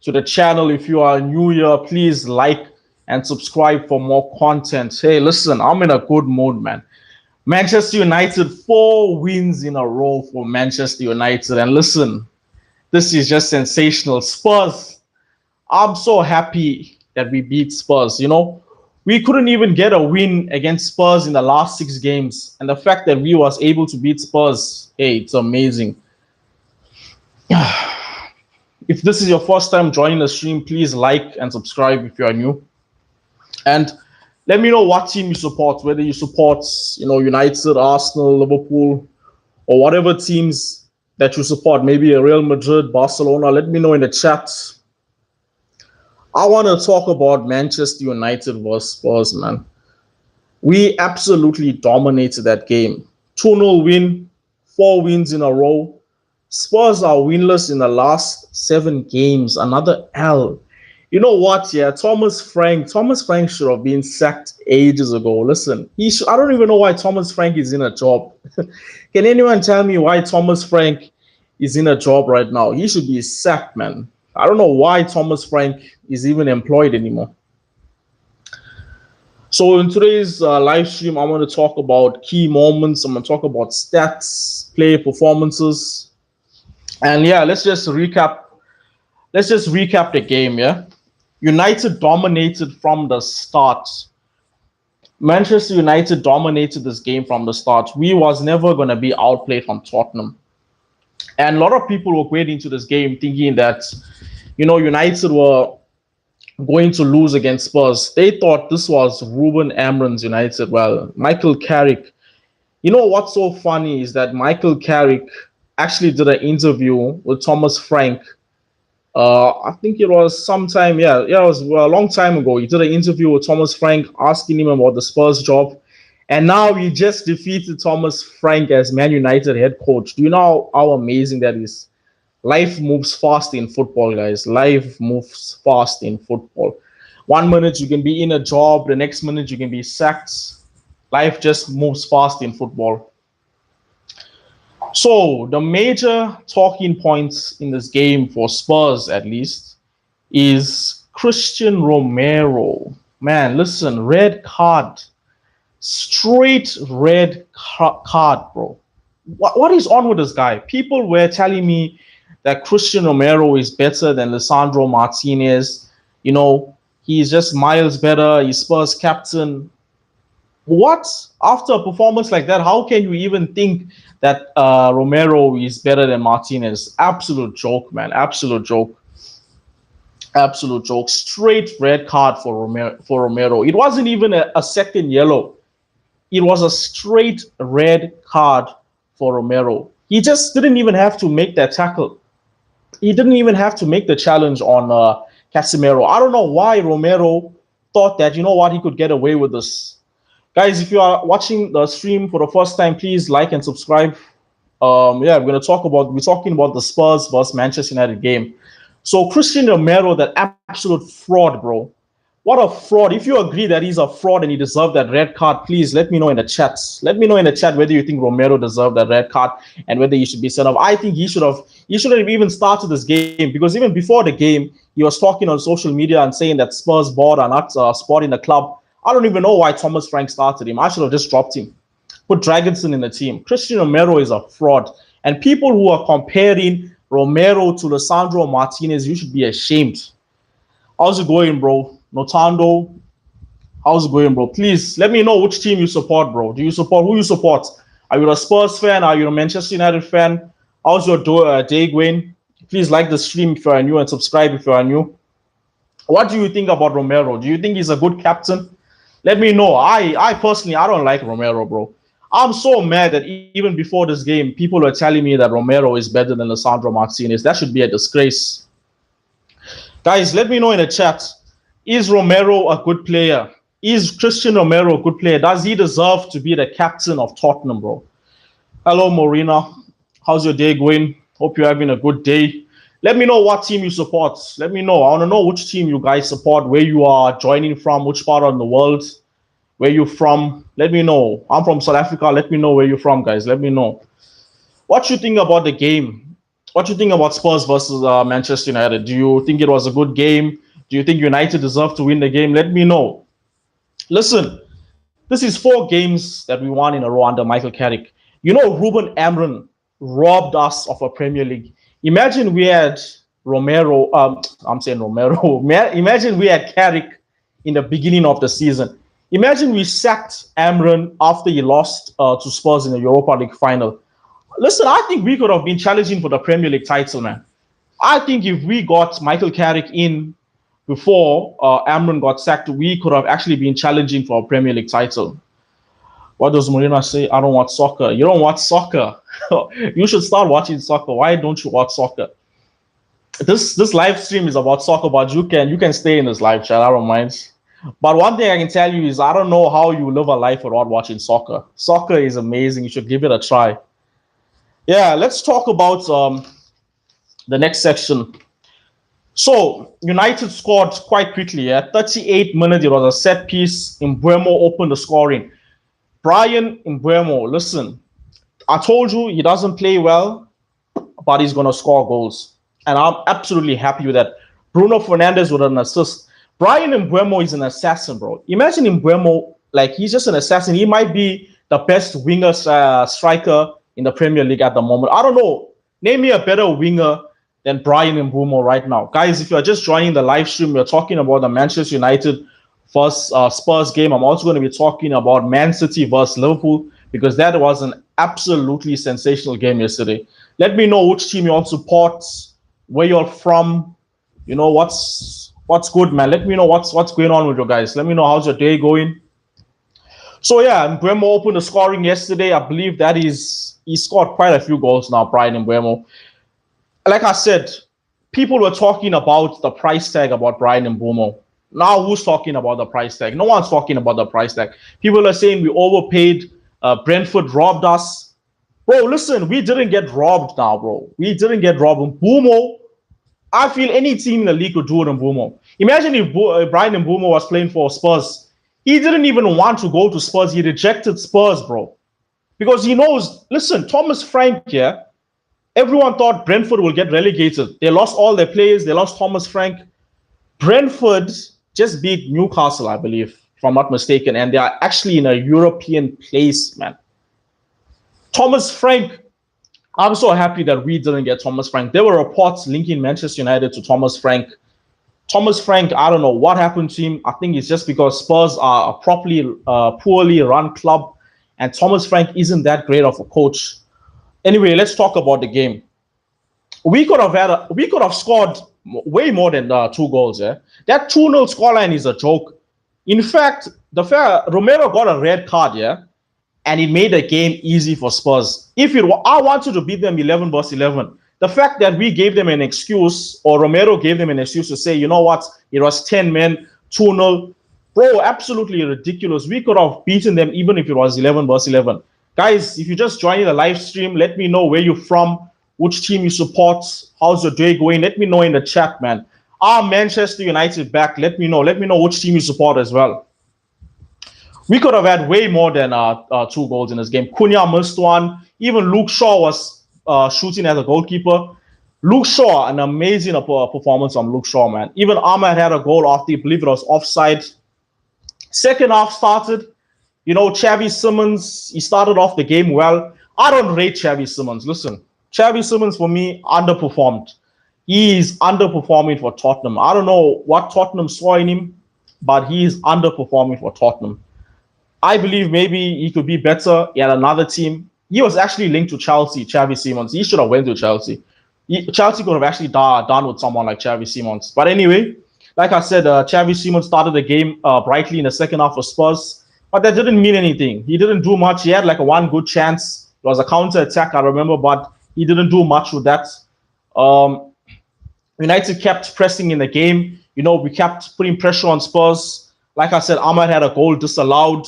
to the channel. If you are new here, please like and subscribe for more content. Hey, listen, I'm in a good mood, man. Manchester United, 4 wins in a row for Manchester United. And listen, this is just sensational. Spurs, I'm so happy that we beat Spurs. We couldn't even get a win against Spurs in the last 6 games. And the fact that we was able to beat Spurs, hey, it's amazing. If this is your first time joining the stream, please like and subscribe if you are new. And let me know what team you support, whether you support, United, Arsenal, Liverpool, or whatever teams that you support, maybe Real Madrid, Barcelona. Let me know in the chat. I want to talk about Manchester United versus Spurs, man. We absolutely dominated that game. 2-0 win, 4 wins in a row. Spurs are winless in the last 7 games. Another L. You know what? Yeah, Thomas Frank should have been sacked ages ago. Listen, I don't even know why Thomas Frank is in a job. Can anyone tell me why Thomas Frank is in a job right now? He should be sacked, man. I don't know why Thomas Frank is even employed anymore. So in today's live stream, I'm going to talk about key moments. I'm going to talk about stats, player performances. And yeah, let's just recap the game, yeah? United dominated from the start. Manchester United dominated this game from the start. We was never going to be outplayed from Tottenham. And a lot of people were going into this game thinking that, United were going to lose against Spurs. They thought this was Ruben Amorim's United. Well, Michael Carrick. What's so funny is that Michael Carrick actually did an interview with Thomas Frank. I think it was sometime, it was a long time ago. He did an interview with Thomas Frank asking him about the Spurs job. And now he just defeated Thomas Frank as Man United head coach. Do you know how amazing that is? Life moves fast in football, guys. Life moves fast in football. 1 minute you can be in a job, the next minute you can be sacked. Life just moves fast in football. So the major talking points in this game for Spurs, at least, is Cristian Romero. Man, listen, red card. Straight red card, bro. What is on with this guy? People were telling me that Cristian Romero is better than Lisandro Martinez. He's just miles better. He's Spurs captain. What? After a performance like that, how can you even think that Romero is better than Martinez? Absolute joke, man. Absolute joke. Absolute joke. Straight red card for Romero. It wasn't even a second yellow. It was a straight red card for Romero. He just didn't even have to make that tackle. He didn't even have to make the challenge on Casemiro. I don't know why Romero thought that, he could get away with this. Guys, if you are watching the stream for the first time, please like and subscribe. We're talking about the Spurs versus Manchester United game. So Cristian Romero, that absolute fraud, bro. What a fraud. If you agree that he's a fraud and he deserved that red card, please let me know in the chat. Let me know in the chat whether you think Romero deserved that red card and whether he should be sent off. I think he shouldn't have even started this game, because even before the game, he was talking on social media and saying that Spurs board are not supporting the club. I don't even know why Thomas Frank started him. I should have just dropped him. Put Dragonson in the team. Cristian Romero is a fraud. And people who are comparing Romero to Lisandro Martinez, you should be ashamed. How's it going, bro? Notando, how's it going, bro? Please let me know which team you support, bro. Who you support? Are you a Spurs fan? Are you a Manchester United fan? How's your day going? Please like the stream if you are new and subscribe if you are new. What do you think about Romero? Do you think he's a good captain? Let me know. I personally, I don't like Romero, bro. I'm so mad that even before this game, people are telling me that Romero is better than Lisandro Martinez. That should be a disgrace. Guys, let me know in the chat. Is Romero a good player? Is Cristian Romero a good player? Does he deserve to be the captain of Tottenham, bro? Hello, Marina. How's your day going? Hope you're having a good day. Let me know what team you support. Let me know. I want to know which team you guys support, where you are joining from, which part of the world, where you're from. Let me know. I'm from South Africa. Let me know where you're from, guys. Let me know. What you think about the game? What do you think about Spurs versus Manchester United? Do you think it was a good game? Do you think United deserve to win the game? Let me know. Listen, this is 4 games that we won in a row under Michael Carrick. You know, Ruben Amrin robbed us of a Premier League. Imagine we had Romero. I'm saying Romero. Imagine we had Carrick in the beginning of the season. Imagine we sacked Amrin after he lost to Spurs in the Europa League final. Listen, I think we could have been challenging for the Premier League title, man. I think if we got Michael Carrick in before Amrin got sacked, we could have actually been challenging for a Premier League title. What does Marina say? I don't watch soccer. You don't watch soccer. You should start watching soccer. Why don't you watch soccer? This live stream is about soccer, but you can stay in this live chat. I don't mind. But one thing I can tell you is I don't know how you live a life without watching soccer. Soccer is amazing. You should give it a try. Yeah, let's talk about the next section. So, United scored quite quickly. At 38 minutes, it was a set piece. Mbeumo opened the scoring. Bryan Mbeumo, listen, I told you he doesn't play well, but he's going to score goals. And I'm absolutely happy with that. Bruno Fernandes with an assist. Bryan Mbeumo is an assassin, bro. Imagine Mbeumo, like, he's just an assassin. He might be the best winger striker in the Premier League at the moment. I don't know. Name me a better winger than Bryan Mbeumo right now. Guys, if you're just joining the live stream, we're talking about the Manchester United versus Spurs game. I'm also going to be talking about Man City versus Liverpool because that was an absolutely sensational game yesterday. Let me know which team you all support, where you're from. You know, what's good, man. Let me know what's going on with you guys. Let me know how's your day going. So, yeah, Mbeumo opened the scoring yesterday. I believe that he scored quite a few goals now, Bryan Mbeumo. Like I said, people were talking about the price tag about Bryan Mbeumo. Now, who's talking about the price tag? No one's talking about the price tag. People are saying we overpaid. Brentford robbed us. Bro, listen, we didn't get robbed now, bro. We didn't get robbed. Mbeumo, I feel any team in the league could do it on Mbeumo. Imagine if Bryan Mbeumo was playing for Spurs. He didn't even want to go to Spurs. He rejected Spurs, bro. Because he knows, listen, Thomas Frank here, everyone thought Brentford will get relegated. They lost all their players. They lost Thomas Frank. Brentford just beat Newcastle, I believe, if I'm not mistaken. And they are actually in a European place, man. Thomas Frank, I'm so happy that we didn't get Thomas Frank. There were reports linking Manchester United to Thomas Frank. Thomas Frank, I don't know what happened to him. I think it's just because Spurs are a poorly run club. And Thomas Frank isn't that great of a coach. Anyway, let's talk about the game. We could have scored way more than 2 goals. Yeah, that 2-0 scoreline is a joke. In fact, Romero got a red card. Yeah, and it made the game easy for Spurs. I wanted to beat them 11 versus 11. The fact that we gave them an excuse, or Romero gave them an excuse to say, you know what, it was 10 men, 2-0. Bro, absolutely ridiculous. We could have beaten them even if it was 11 versus 11. Guys, if you're just joining the live stream, let me know where you're from, which team you support, how's your day going. Let me know in the chat, man. Are Manchester United back? Let me know. Let me know which team you support as well. We could have had way more than 2 goals in this game. Cunha missed one. Even Luke Shaw was shooting as a goalkeeper. Luke Shaw, an amazing performance from Luke Shaw, man. Even Ahmad had a goal after, I believe it was offside. Second half started. You know, Xavi Simons, he started off the game well. I don't rate Xavi Simons. Listen, Xavi Simons, for me, underperformed. He is underperforming for Tottenham. I don't know what Tottenham saw in him, but he is underperforming for Tottenham. I believe maybe he could be better at another team. He was actually linked to Chelsea, Xavi Simons. He should have went to Chelsea. Chelsea could have actually done with someone like Xavi Simons. But anyway, like I said, Xavi Simons started the game brightly in the second half for Spurs. But that didn't mean anything. He didn't do much. He had like one good chance. It was a counter-attack, I remember, but he didn't do much with that. United kept pressing in the game. You know, we kept putting pressure on Spurs. Like I said, Ahmad had a goal disallowed.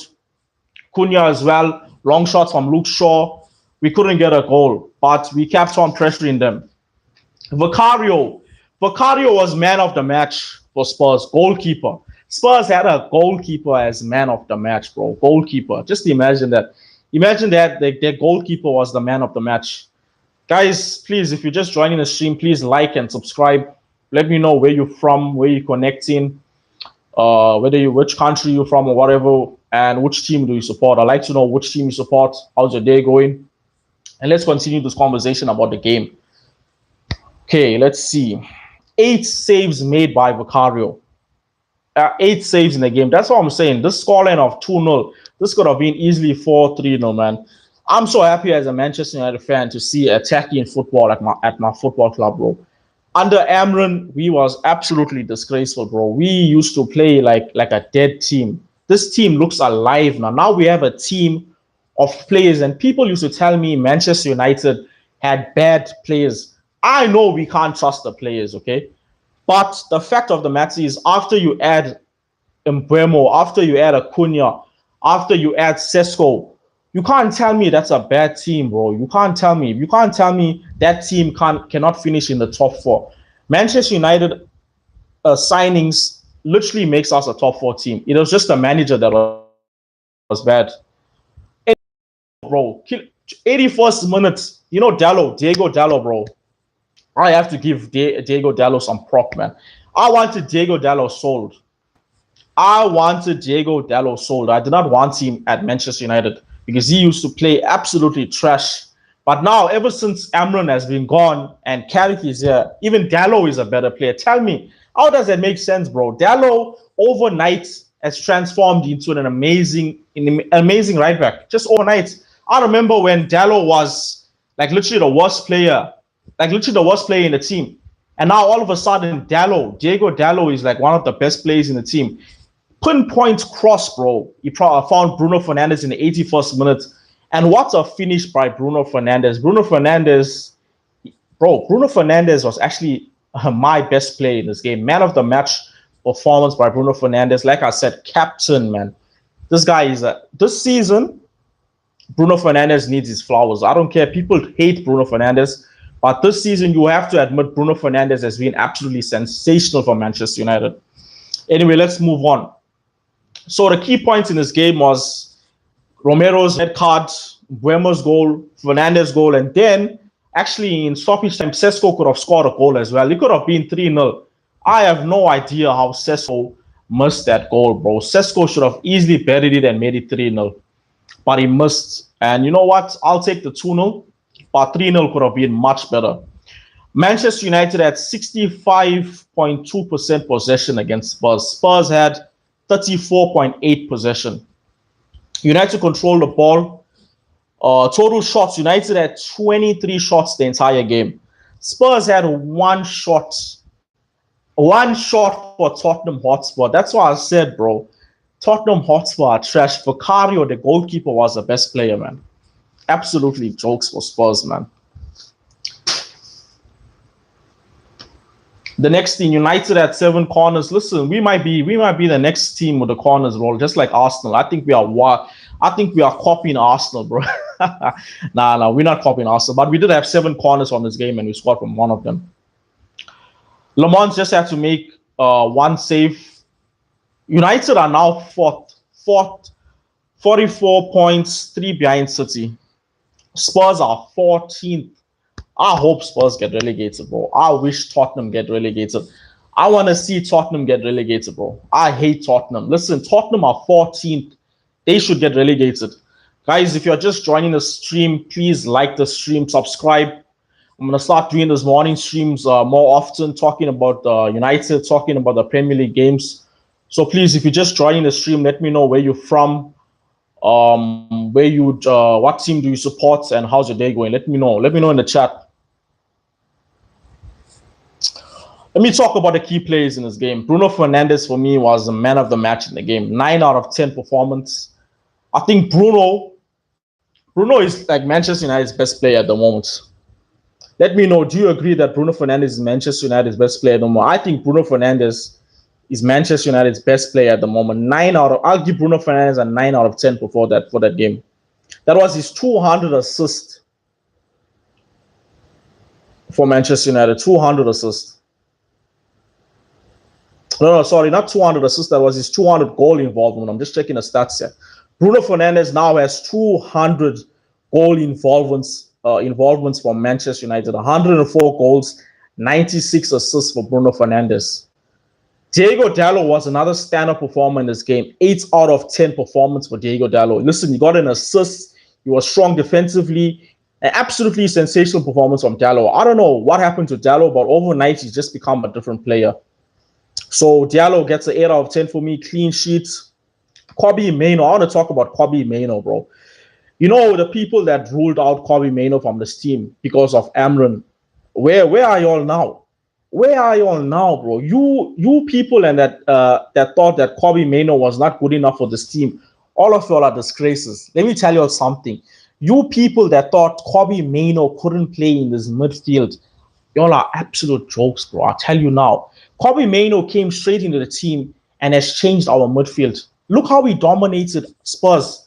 Cunha as well. Long shots from Luke Shaw. We couldn't get a goal, but we kept on pressuring them. Vicario was man of the match for Spurs, goalkeeper. Spurs had a goalkeeper as man of the match, bro. Goalkeeper. Just imagine that. Imagine that their goalkeeper was the man of the match. Guys, please, if you're just joining the stream, please like and subscribe. Let me know where you're from, where you're connecting, which country you're from or whatever, and which team do you support. I'd like to know which team you support. How's your day going? And let's continue this conversation about the game. Okay, let's see. 8 saves made by Vicario. 8 saves in the game. That's what I'm saying. This scoreline of 2-0, this could have been easily 4-3-0, man. I'm so happy as a Manchester United fan to see attacking football at my football club, bro. Under Amran, we was absolutely disgraceful, bro. We used to play like a dead team. This team looks alive now. Now we have a team of players, and people used to tell me Manchester United had bad players. I know we can't trust the players, okay? But the fact of the matter is, after you add Mbeumo, after you add Acuna, after you add Sesko, you can't tell me that's a bad team, bro. You can't tell me. You can't tell me that team cannot finish in the top 4. Manchester United signings literally makes us a top 4 team. It was just the manager that was bad. Bro, 81st minute, you know Diego Dallo, bro. I have to give Diego Dallo some prop, man. I wanted Diego Dallo sold. I did not want him at Manchester United because he used to play absolutely trash. But now, ever since Amran has been gone and Carrick is here, even Dallo is a better player. Tell me, how does that make sense, bro? Dallo overnight has transformed into an amazing right back. Just overnight. I remember when Dallo was like literally the worst player in the team. And now all of a sudden, Diego Dallo is like one of the best players in the team. Pinpoint cross, bro. He found Bruno Fernandes in the 81st minute. And what a finish by Bruno Fernandes. Bruno Fernandes was actually my best player in this game. Man of the match performance by Bruno Fernandes. Like I said, captain, man. This guy is this season, Bruno Fernandes needs his flowers. I don't care. People hate Bruno Fernandes. But this season, you have to admit Bruno Fernandes has been absolutely sensational for Manchester United. Anyway, let's move on. So the key points in this game was Romero's red card, Mbeumo's goal, Fernandes' goal, and then actually in stoppage time, Sesko could have scored a goal as well. It could have been 3-0. I have no idea how Sesko missed that goal, bro. Sesko should have easily buried it and made it 3-0. But he missed. And you know what? I'll take the 2-0. But 3-0 could have been much better. Manchester United had 65.2% possession against Spurs. Spurs had 34.8% possession. United controlled the ball. Total shots, United had 23 shots the entire game. Spurs had one shot for Tottenham Hotspur. That's why I said, bro, Tottenham Hotspur are trash. Vicario, the goalkeeper, was the best player, man. Absolutely jokes for Spurs, man. The next thing, United at 7 corners. Listen, we might be the next team with the corners role, just like Arsenal. I think we are copying Arsenal, bro. Nah, we're not copying Arsenal, but we did have 7 corners on this game, and we scored from one of them. Le Mans just had to make one save. United are now fourth, 44 points, 3 behind City. Spurs are 14th. I hope Spurs get relegated, bro. I wish Tottenham get relegated. I want to see Tottenham get relegated, bro. I hate Tottenham. Listen, Tottenham are 14th. They should get relegated. Guys, if you're just joining the stream, please like the stream, subscribe. I'm going to start doing these morning streams more often, talking about United, talking about the Premier League games. So please, if you're just joining the stream, let me know where you're from. What team do you support, and how's your day going? Let me know in the chat. Let me talk about the key players in this game. Bruno Fernandes for me was the man of the match in the game. 9 out of 10 performance. I think Bruno is like Manchester United's best player at the moment. Let me know, do you agree that Bruno Fernandes is Manchester United's best player at the moment? I think Bruno Fernandes is Manchester United's best player at the moment. I'll give Bruno Fernandes a 9 out of 10 for that game. That was his 200 assist for Manchester United. 200 assist. No, sorry, not 200 assists. That was his 200 goal involvement. I'm just checking the stats here. Bruno Fernandes now has 200 goal involvements involvements for Manchester United. 104 goals, 96 assists for Bruno Fernandes. Diego Dallo was another stand-up performer in this game. 8 out of 10 performance for Diego Dallo. Listen, he got an assist. He was strong defensively. An absolutely sensational performance from Dallo. I don't know what happened to Dallo, but overnight he's just become a different player. So Diallo gets an 8 out of 10 for me. Clean sheets. Kobbie Mainoo. I want to talk about Kobbie Mainoo, bro. You know, the people that ruled out Kobbie Mainoo from this team because of Amran, where are you all now? Where are you all now, bro? You people and that thought that Kobbie Mainoo was not good enough for this team, all of y'all are disgraces. Let me tell you all something. You people that thought Kobbie Mainoo couldn't play in this midfield, y'all are absolute jokes, bro. I'll tell you now. Kobbie Mainoo came straight into the team and has changed our midfield. Look how he dominated Spurs.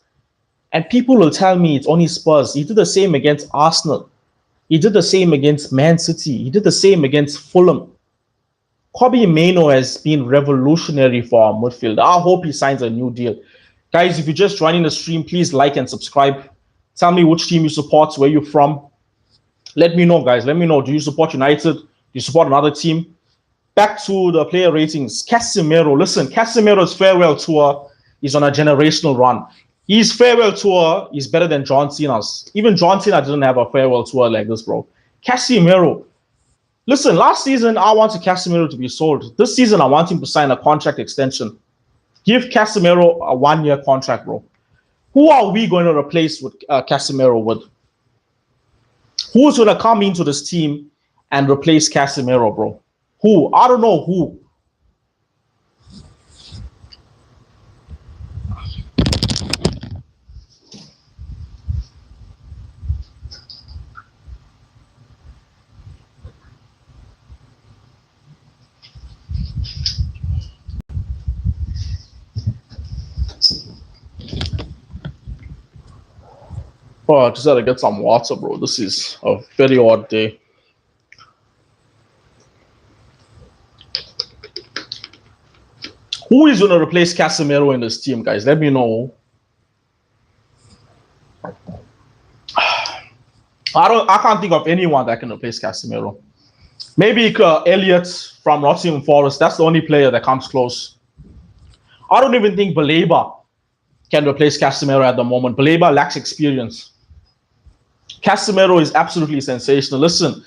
And people will tell me it's only Spurs. He did the same against Arsenal. He did the same against Man City. He did the same against Fulham. Kobbie Mainoo has been revolutionary for our midfield. I hope he signs a new deal. Guys, if you're just joining the stream, please like and subscribe. Tell me which team you support, where you're from. Let me know, guys. Let me know. Do you support United? Do you support another team? Back to the player ratings. Casemiro. Listen, Casemiro's farewell tour is on a generational run. His farewell tour is better than John Cena's. Even John Cena didn't have a farewell tour like this, bro. Casemiro. Listen, last season, I wanted Casemiro to be sold. This season, I want him to sign a contract extension. Give Casemiro a 1-year contract, bro. Who are we going to replace with Casemiro with? Who's going to come into this team and replace Casemiro, bro? Who? I don't know who. Oh, I just had to get some water, bro. This is a very odd day. Who is going to replace Casemiro in this team, guys? Let me know. I can't think of anyone that can replace Casemiro. Maybe Elliott from Nottingham Forest. That's the only player that comes close. I don't even think Baleba can replace Casemiro at the moment. Baleba lacks experience. Casemiro is absolutely sensational. Listen,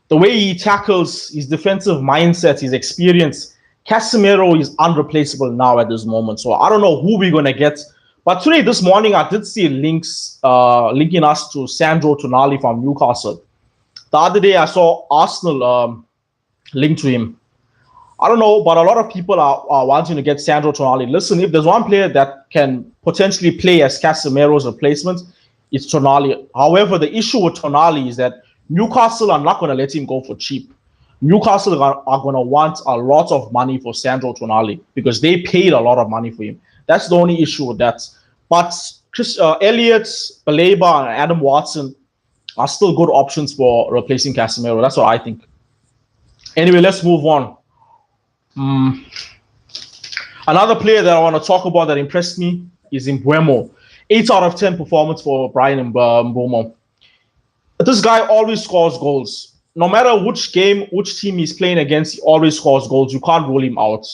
the way he tackles, his defensive mindset, his experience, Casemiro is unreplaceable now at this moment. So I don't know who we're going to get. But today, this morning, I did see links linking us to Sandro Tonali from Newcastle. The other day, I saw Arsenal linked to him. I don't know, but a lot of people are wanting to get Sandro Tonali. Listen, if there's one player that can potentially play as Casemiro's replacement, it's Tonali. However, the issue with Tonali is that Newcastle are not going to let him go for cheap. Newcastle are going to want a lot of money for Sandro Tonali because they paid a lot of money for him. That's the only issue with that. But Elliott, Baleba, and Adam Watson are still good options for replacing Casemiro. That's what I think. Anyway, let's move on. Another player that I want to talk about that impressed me is Mbeumo. 8 out of 10 performance for Bryan Mbeumo. This guy always scores goals. No matter which game, which team he's playing against, he always scores goals. You can't rule him out.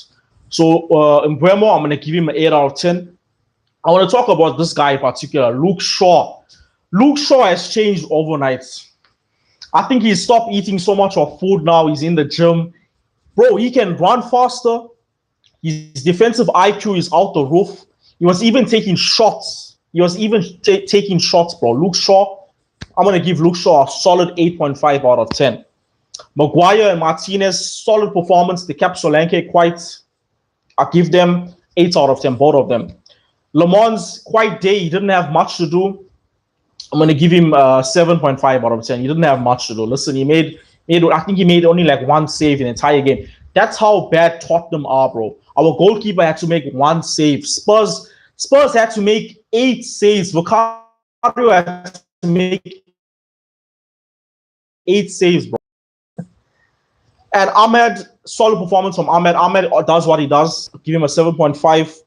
So Mbeumo, I'm going to give him an 8 out of 10. I want to talk about this guy in particular, Luke Shaw. Luke Shaw has changed overnight. I think he's stopped eating so much of food now. He's in the gym. Bro, he can run faster. His defensive IQ is out the roof. He was even taking shots. Taking shots, bro. Luke Shaw, I'm going to give Luke Shaw a solid 8.5 out of 10. Maguire and Martinez, solid performance. They kept Solanke quite. I give them 8 out of 10, both of them. Le Mans, quite day. He didn't have much to do. I'm going to give him 7.5 out of 10. He didn't have much to do. Listen, I think he made only like one save in the entire game. That's how bad Tottenham are, bro. Our goalkeeper had to make one save. Spurs had to make 8 saves. Vicario had to make 8 saves, bro. And Ahmed, solid performance from Ahmed. Ahmed does what he does. Give him a 7.5.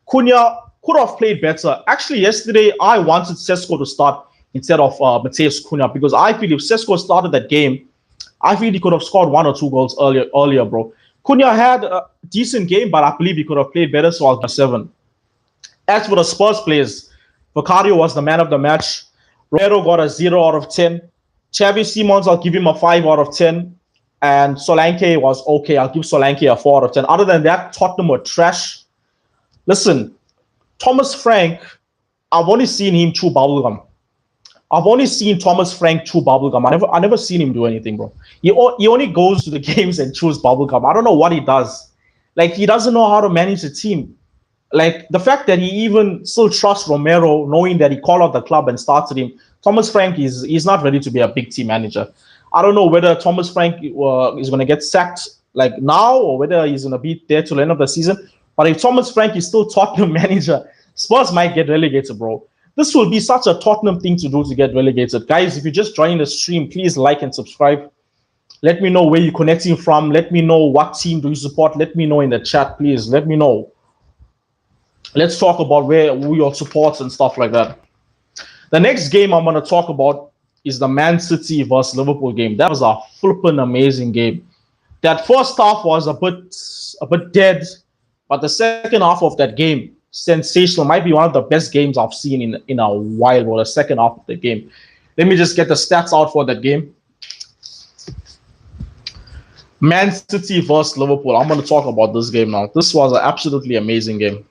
Cunha could have played better. Actually, yesterday, I wanted Sesko to start. instead of Mateus Cunha, because I feel if Sesko started that game, I feel he could have scored 1 or 2 goals earlier, bro. Cunha had a decent game, but I believe he could have played better, so I'll give 7. As for the Spurs players, Vicario was the man of the match. Romero got a 0 out of 10. Xavi Simons, I'll give him a 5 out of 10. And Solanke was okay. I'll give Solanke a 4 out of 10. Other than that, Tottenham were trash. Listen, Thomas Frank, I've only seen him chew bubblegum. I've only seen Thomas Frank chew bubblegum. I never seen him do anything, bro. He only goes to the games and chews bubblegum. I don't know what he does. Like, he doesn't know how to manage a team. Like, the fact that he even still trusts Romero, knowing that he called out the club and started him. Thomas Frank is not ready to be a big team manager. I don't know whether Thomas Frank is going to get sacked like now or whether he's going to be there till the end of the season. But if Thomas Frank is still Tottenham manager, Spurs might get relegated, bro. This will be such a Tottenham thing to do to get relegated. Guys, if you're just joining the stream, please like and subscribe. Let me know where you're connecting from. Let me know what team do you support. Let me know in the chat, please. Let me know. Let's talk about who your supports and stuff like that. The next game I'm going to talk about is the Man City versus Liverpool game. That was a flippin' amazing game. That first half was a bit dead, but the second half of that game, sensational. Might be one of the best games I've seen in a while, or the second half of the game. Let me just get the stats out for that game. Man City versus Liverpool. I'm going to talk about this game now. This was an absolutely amazing game.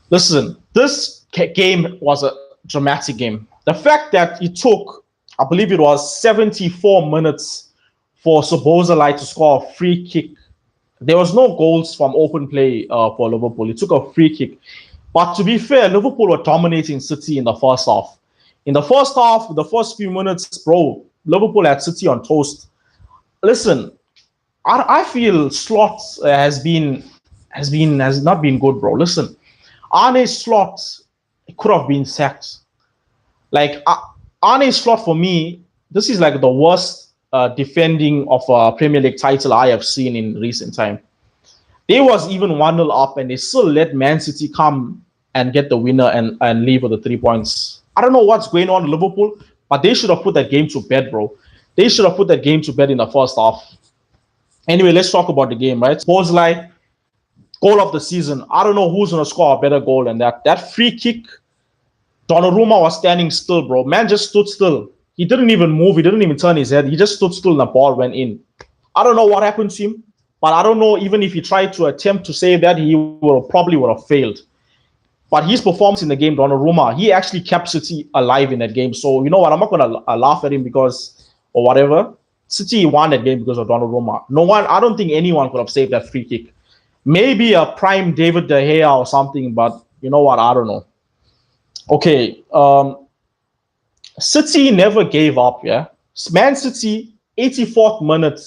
Listen, this game was a dramatic game. The fact that it took, I believe it was 74 minutes for Szoboszlai to score a free kick. There was no goals from open play for Liverpool. It took a free kick. But to be fair, Liverpool were dominating City in the first half. In the first half, the first few minutes, bro, Liverpool had City on toast. Listen, I feel Slot has not been good, bro. Listen, Arne Slot could have been sacked. Like, Arne Slot, for me, this is like the worst defending of a Premier League title I have seen in recent time. They was even 1-0 up and they still let Man City come and get the winner and leave with the 3 points. I don't know what's going on in Liverpool, but they should have put that game to bed, bro. They should have put that game to bed in the first half. Anyway, let's talk about the game, right? Szoboszlai, goal of the season. I don't know who's going to score a better goal than that. That free kick, Donnarumma was standing still, bro. Man just stood still. He didn't even move. He didn't even turn his head. He just stood still and the ball went in. I don't know what happened to him, but I don't know even if he tried to attempt to save that, he probably would have failed. But his performance in the game, Donnarumma, he actually kept City alive in that game. So, you know what? I'm not going to laugh at him or whatever. City won that game because of Donnarumma. I don't think anyone could have saved that free kick. Maybe a prime David De Gea or something, but you know what? I don't know. Okay. City never gave up, yeah? Man City, 84th minute,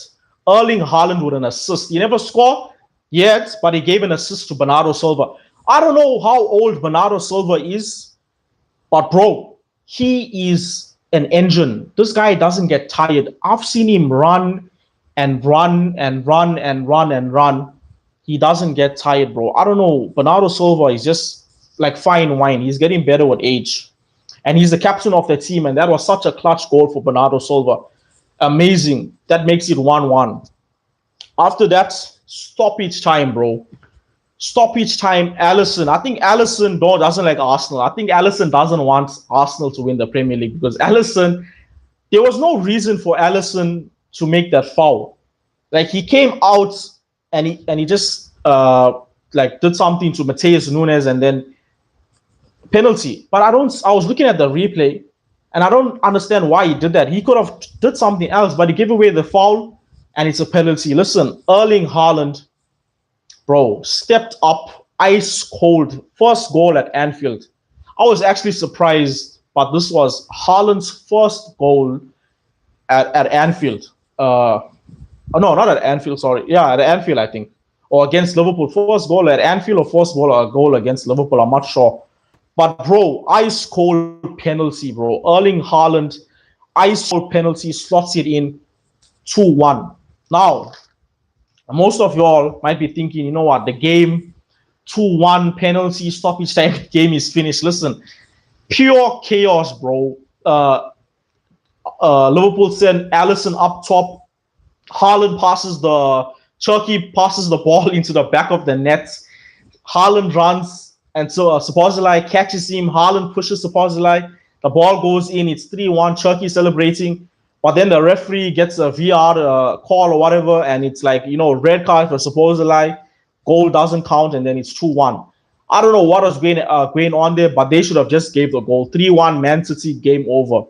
Erling Haaland with an assist. He never scored yet, but he gave an assist to Bernardo Silva. I don't know how old Bernardo Silva is, but bro, he is an engine. This guy doesn't get tired. I've seen him run and run and run and run and run. He doesn't get tired, bro. I don't know. Bernardo Silva is just like fine wine. He's getting better with age. And he's the captain of the team, and that was such a clutch goal for Bernardo Silva. Amazing. That makes it 1-1. After that, stoppage time, bro. Stoppage time, Alisson. I think Alisson doesn't like Arsenal. I think Alisson doesn't want Arsenal to win the Premier League because Alisson, there was no reason for Alisson to make that foul. Like, he came out and he just did something to Mateus Nunes and then penalty. But I was looking at the replay and I don't understand why he did that. He could have did something else, but he gave away the foul and it's a penalty. Listen, Erling Haaland, bro, stepped up, ice cold, first goal at Anfield. I was actually surprised, but this was Haaland's first goal at Anfield. No, not at Anfield, sorry. Yeah, at Anfield, I think. Or against Liverpool. First goal at Anfield or first goal against Liverpool, I'm not sure. But, bro, ice cold penalty, bro. Erling Haaland, ice cold penalty, slots it in 2-1. Now, most of y'all might be thinking, you know what, the game, 2-1 penalty, stoppage time, game is finished. Listen, Pure chaos, bro. Liverpool send Allison up top. Haaland passes the Turkey passes the ball into the back of the net. Haaland runs, and so Szoboszlai catches him. Haaland pushes Szoboszlai. The ball goes in. It's 3-1. Turkey celebrating. But then the referee gets a VR call or whatever, and it's like, red card for Szoboszlai. Goal doesn't count, and then it's 2-1. I don't know what was going on there, but they should have just gave the goal. 3-1, Man City, game over.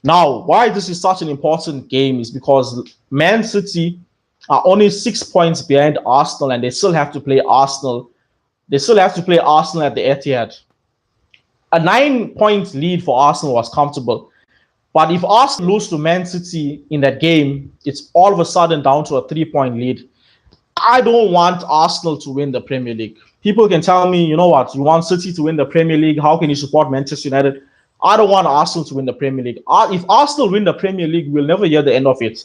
Now, why this is such an important game is because Man City are only 6 points behind Arsenal, and they still have to play Arsenal. They still have to play Arsenal at the Etihad. A 9-point lead for Arsenal was comfortable. But if Arsenal lose to Man City in that game, it's all of a sudden down to a 3-point lead. I don't want Arsenal to win the Premier League. People can tell me, you know what, you want City to win the Premier League. How can you support Manchester United? I don't want Arsenal to win the Premier League. If Arsenal win the Premier League, we'll never hear the end of it.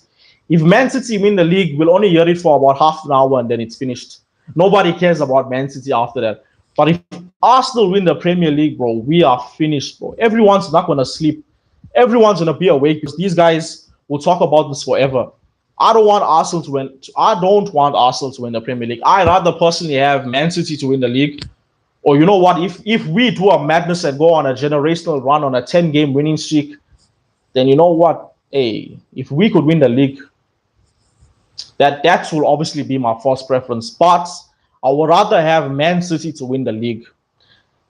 If Man City win the league, we'll only hear it for about half an hour and then it's finished. Nobody cares about Man City after that. But if Arsenal win the Premier League, bro, we are finished, bro. Everyone's not going to sleep. Everyone's going to be awake because these guys will talk about this forever. I don't want Arsenal to win. I don't want Arsenal to win the Premier League. I'd rather personally have Man City to win the league. Or you know what? If we do a madness and go on a generational run on a 10-game winning streak, then you know what? Hey, if we could win the league, that will obviously be my first preference. But I would rather have Man City to win the league.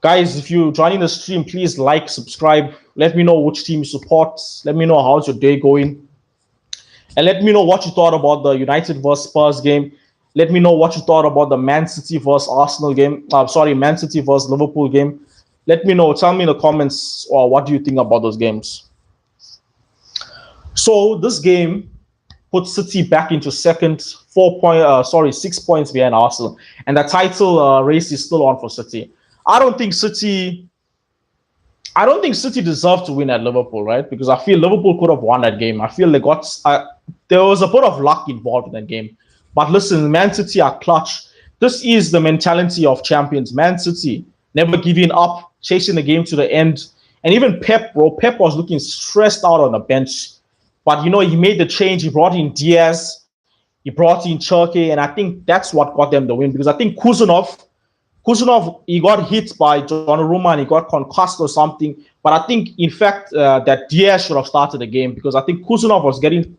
Guys, if you're joining the stream, please like, subscribe. Let me know which team you support. Let me know how's your day going. And let me know what you thought about the United vs Spurs game. Let me know what you thought about the Man City vs Arsenal game. Man City vs Liverpool game. Let me know. Tell me in the comments what do you think about those games. So this game put City back into second, 6 points behind Arsenal, and the title race is still on for City. I don't think City deserved to win at Liverpool, right? Because I feel Liverpool could have won that game. I feel there was a bit of luck involved in that game. But listen, Man City are clutch. This is the mentality of champions. Man City never giving up, chasing the game to the end. And even Pep, bro, Pep was looking stressed out on the bench. But, he made the change. He brought in Diaz. He brought in Cherki. And I think that's what got them the win. Because I think Kuzunov, he got hit by Donnarumma and he got concussed or something. But I think, in fact, that Diaz should have started the game because I think Kuzunov was getting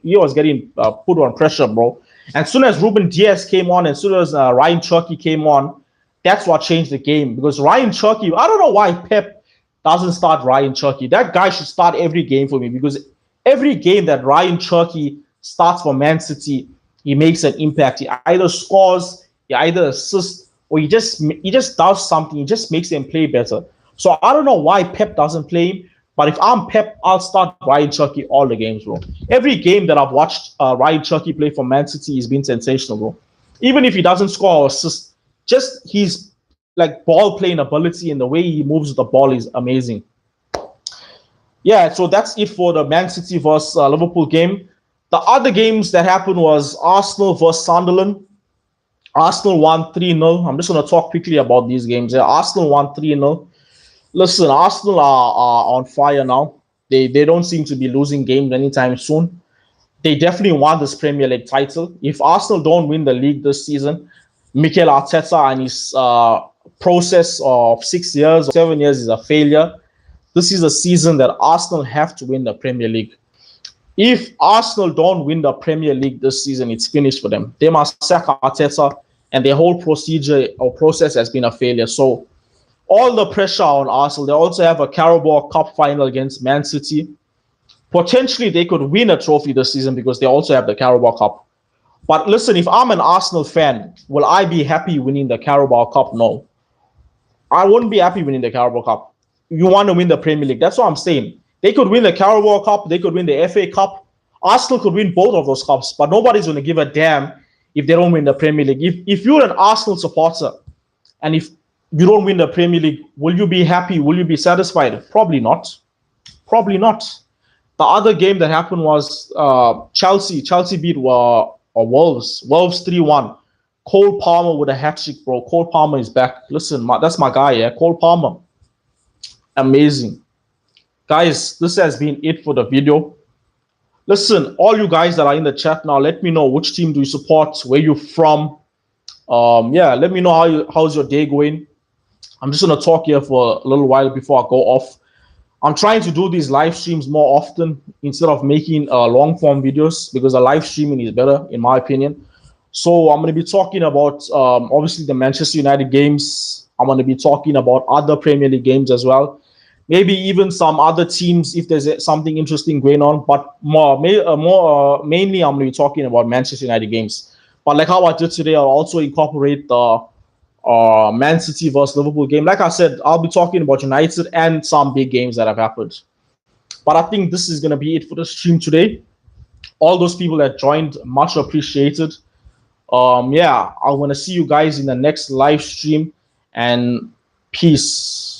put on pressure, bro. And as soon as Ruben Diaz came on, and as soon as Ryan Cherki came on, that's what changed the game. Because Ryan Cherki, I don't know why Pep doesn't start Ryan Cherki. That guy should start every game for me because every game that Ryan Cherki starts for Man City, he makes an impact. He either scores, he either assists, or he just does something. He just makes them play better. So I don't know why Pep doesn't play him. But if I'm Pep, I'll start Ryan Cherki all the games, bro. Every game that I've watched Ryan Cherki play for Man City has been sensational, bro. Even if he doesn't score or assist, just his ball playing ability and the way he moves the ball is amazing. Yeah, so that's it for the Man City versus Liverpool game. The other games that happened was Arsenal versus Sunderland. Arsenal won 3-0. I'm just going to talk quickly about these games. Yeah, Arsenal won 3-0. Listen, Arsenal are on fire now. They don't seem to be losing games anytime soon. They definitely want this Premier League title. If Arsenal don't win the league this season, Mikel Arteta and his process of 6 years or 7 years is a failure. This is a season that Arsenal have to win the Premier League. If Arsenal don't win the Premier League this season, it's finished for them. They must sack Arteta, and their whole procedure or process has been a failure. So all the pressure on Arsenal. They also have a Carabao Cup final against Man City. Potentially, they could win a trophy this season because they also have the Carabao Cup. But listen, if I'm an Arsenal fan, will I be happy winning the Carabao Cup? No. I wouldn't be happy winning the Carabao Cup. You want to win the Premier League. That's what I'm saying. They could win the Carabao Cup. They could win the FA Cup. Arsenal could win both of those cups. But nobody's going to give a damn if they don't win the Premier League. If you're an Arsenal supporter and if you don't win the Premier League, will you be happy? Will you be satisfied? Probably not. Probably not. The other game that happened was Chelsea. Chelsea beat Wolves. Wolves 3-1. Cole Palmer with a hat-trick, bro. Cole Palmer is back. Listen, that's my guy, yeah. Cole Palmer. Amazing. Guys, this has been it for the video. Listen, all you guys that are in the chat now, let me know which team do you support, where you're from. Yeah, let me know how's your day going. I'm just gonna talk here for a little while before I go off. I'm trying to do these live streams more often instead of making long form videos because a live streaming is better in my opinion. So I'm going to be talking about obviously the Manchester United games. I'm going to be talking about other Premier League games as well. Maybe even some other teams if there's something interesting going on. But mainly I'm going to be talking about Manchester United games. But like how I did today, I'll also incorporate the Man City versus Liverpool game. Like I said, I'll be talking about United and some big games that have happened. But I think this is going to be it for the stream today. All those people that joined, much appreciated. Yeah, I want to see you guys in the next live stream, and peace.